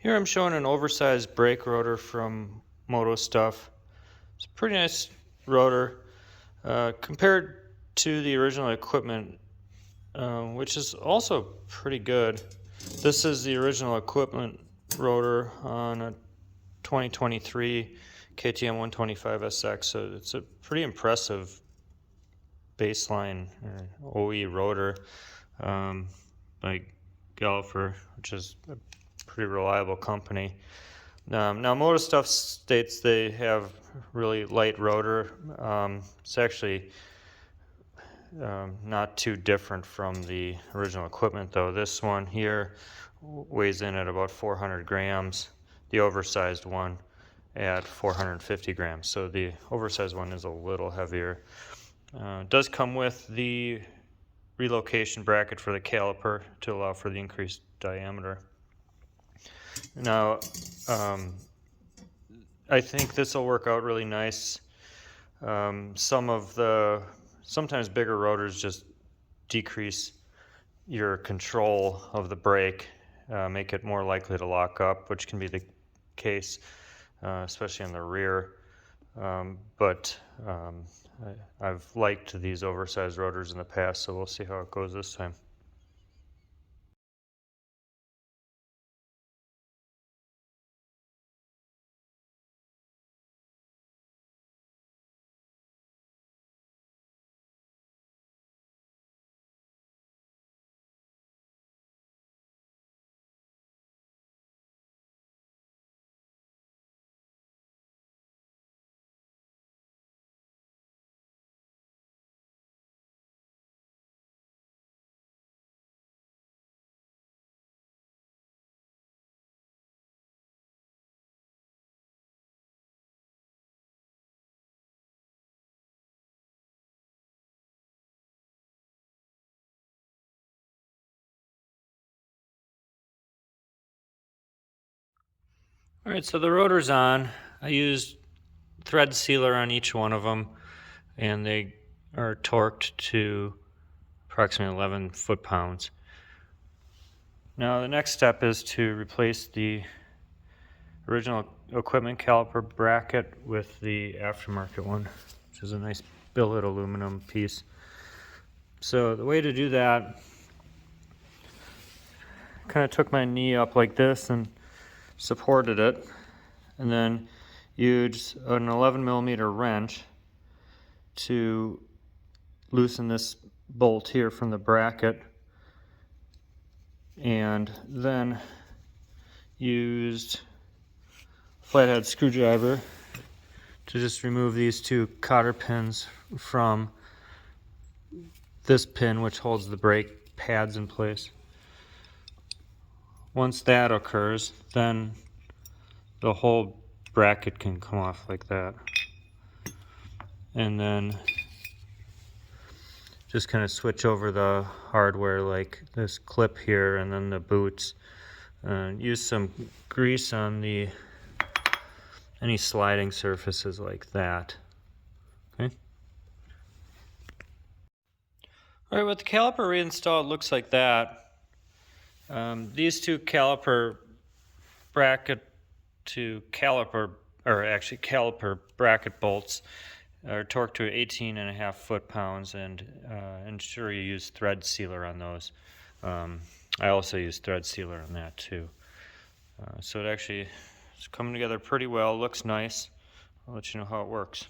Here I'm showing an oversized brake rotor from MotoStuff. It's a pretty nice rotor compared to the original equipment, which is also pretty good. This is the original equipment rotor on a 2023 KTM 125sx, so it's a pretty impressive baseline OE rotor by Galliper, which is a pretty reliable company. Now MotoStuff states they have really light rotor. It's actually not too different from the original equipment though. This one here weighs in at about 400 grams, the oversized one at 450 grams. So the oversized one is a little heavier. It does come with the relocation bracket for the caliper to allow for the increased diameter. Now, I think this will work out really nice. Sometimes bigger rotors just decrease your control of the brake, make it more likely to lock up, which can be the case, especially in the rear. I've liked these oversized rotors in the past, so we'll see how it goes this time. All right, so the rotor's on. I used thread sealer on each one of them, and they are torqued to approximately 11 foot-pounds. Now the next step is to replace the original equipment caliper bracket with the aftermarket one, which is a nice billet aluminum piece. So the way to do that, kind of took my knee up like this and supported it, and then used an 11mm wrench to loosen this bolt here from the bracket, and then used a flathead screwdriver to just remove these two cotter pins from this pin, which holds the brake pads in place. Once that occurs, then the whole bracket can come off like that. And then just kind of switch over the hardware like this clip here and then the boots. Use some grease on any sliding surfaces like that. Okay. Alright, with the caliper reinstalled, it looks like that. These two caliper bracket to caliper, or actually caliper bracket bolts are torqued to 18.5 foot-pounds, and ensure you use thread sealer on those. I also use thread sealer on that too. So it actually is coming together pretty well, looks nice. I'll let you know how it works.